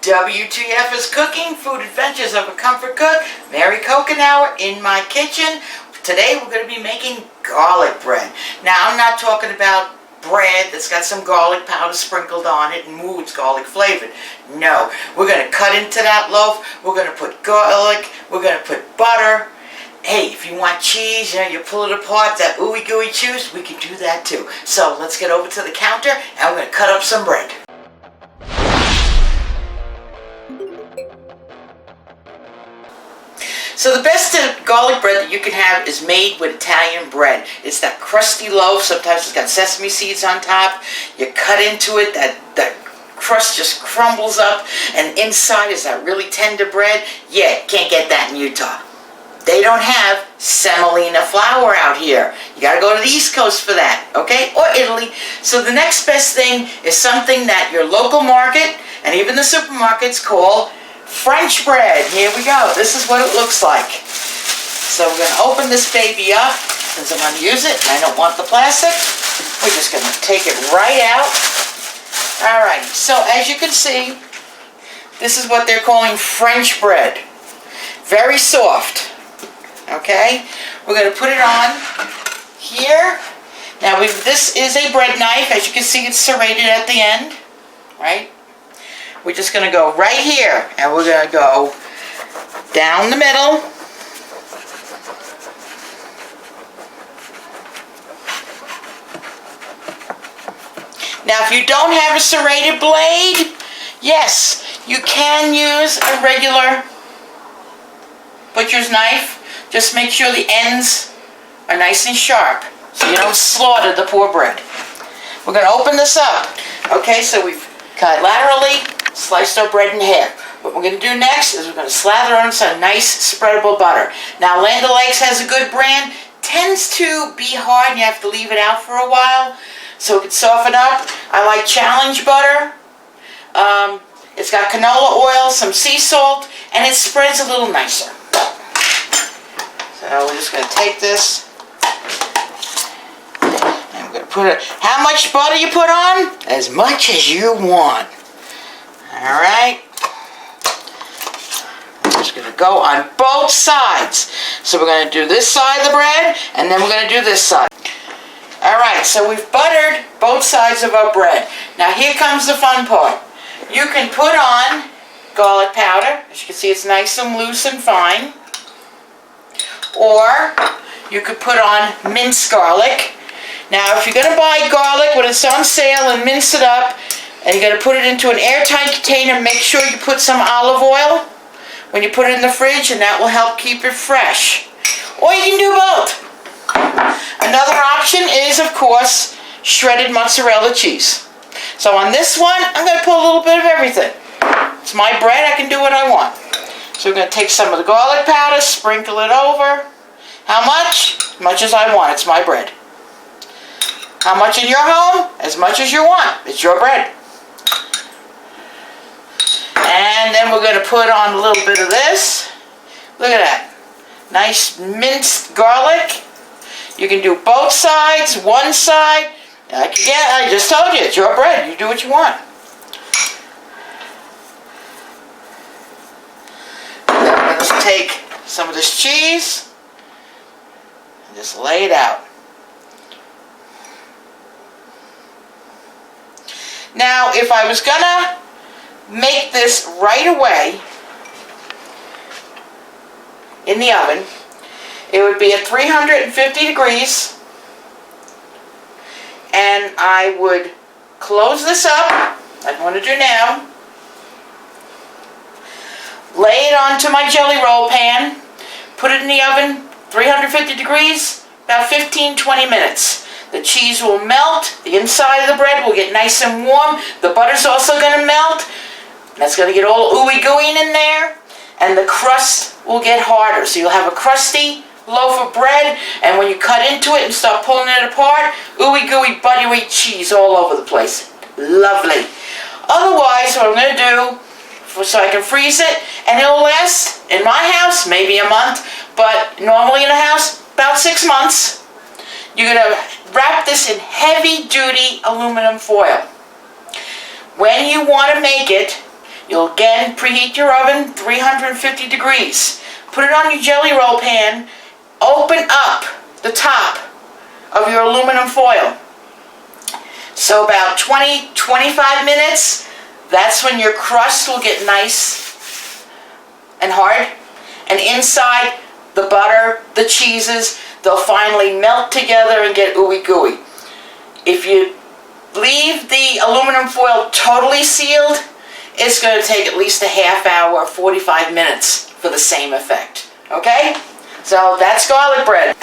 WTF is cooking, food adventures of a comfort cook. Mary Kokenauer in my kitchen. Today we're going to be making garlic bread. Now I'm not talking about bread that's got some garlic powder sprinkled on it and it's garlic flavored. No, we're going to cut into that loaf. We're going to put garlic. We're going to put butter. Hey, if you want cheese, you pull it apart, that ooey gooey juice, we can do that too. So let's get over to the counter and we're going to cut up some bread. So the best garlic bread that you can have is made with Italian bread. It's that crusty loaf. Sometimes it's got sesame seeds on top. You cut into it, that crust just crumbles up, and inside is that really tender bread. Yeah, can't get that in Utah. They don't have semolina flour out here. You gotta go to the East Coast for that, okay? Or Italy. So the next best thing is something that your local market and even the supermarkets call French bread. Here we go. This is what it looks like. So we're gonna open this baby up. Since I'm gonna use it, I don't want the plastic. We're just gonna take it right out. Alrighty, so as you can see, this is what they're calling French bread. Very soft. Okay, we're going to put it on here. Now this is a bread knife. As you can see, it's serrated at the end, right? We're just going to go right here, and we're going to go down the middle. Now if you don't have a serrated blade, yes, you can use a regular butcher's knife. Just make sure the ends are nice and sharp so you don't slaughter the poor bread. We're going to open this up. Okay, so we've cut laterally, sliced our bread in half. What we're going to do next is we're going to slather on some nice spreadable butter. Now Land O'Lakes has a good brand. Tends to be hard and you have to leave it out for a while so it can soften up. I like Challenge butter. It's got canola oil, some sea salt, and it spreads a little nicer. So we're just going to take this, and we're going to put it, how much butter you put on? As much as you want. Alright. I'm just going to go on both sides. So we're going to do this side of the bread, and then we're going to do this side. Alright, so we've buttered both sides of our bread. Now here comes the fun part. You can put on garlic powder. As you can see, it's nice and loose and fine. Or you could put on minced garlic. Now if you're going to buy garlic when it's on sale and mince it up, and you're going to put it into an airtight container, make sure you put some olive oil when you put it in the fridge, and that will help keep it fresh. Or you can do both. Another option is, of course, shredded mozzarella cheese. So on this one, I'm going to put a little bit of everything. It's my bread, I can do what I want. So we're going to take some of the garlic powder, sprinkle it over. How much? As much as I want. It's my bread. How much in your home? As much as you want. It's your bread. And then we're going to put on a little bit of this. Look at that. Nice minced garlic. You can do both sides, one side. Again, I just told you, it's your bread. You do what you want. Let's take some of this cheese and just lay it out. Now, if I was gonna make this right away in the oven, it would be at 350 degrees, and I would close this up, like I'm going to do now. Lay it onto my jelly roll pan, put it in the oven, 350 degrees, about 15-20 minutes. The cheese will melt, the inside of the bread will get nice and warm, the butter's also going to melt, that's going to get all ooey gooey in there, and the crust will get harder. So you'll have a crusty loaf of bread, and when you cut into it and start pulling it apart, ooey gooey buttery cheese all over the place. Lovely. Otherwise, what I'm going to do, so I can freeze it, and it'll last, in my house, maybe a month, but normally in a house, about 6 months. You're going to wrap this in heavy-duty aluminum foil. When you want to make it, You'll again preheat your oven, 350 degrees. Put it on your jelly roll pan. Open up the top of your aluminum foil. So about 20-25 minutes, that's when your crust will get nice and hard. And inside, the butter, the cheeses, they'll finally melt together and get ooey gooey. If you leave the aluminum foil totally sealed, it's going to take at least a half hour or 45 minutes for the same effect. Okay? So that's garlic bread.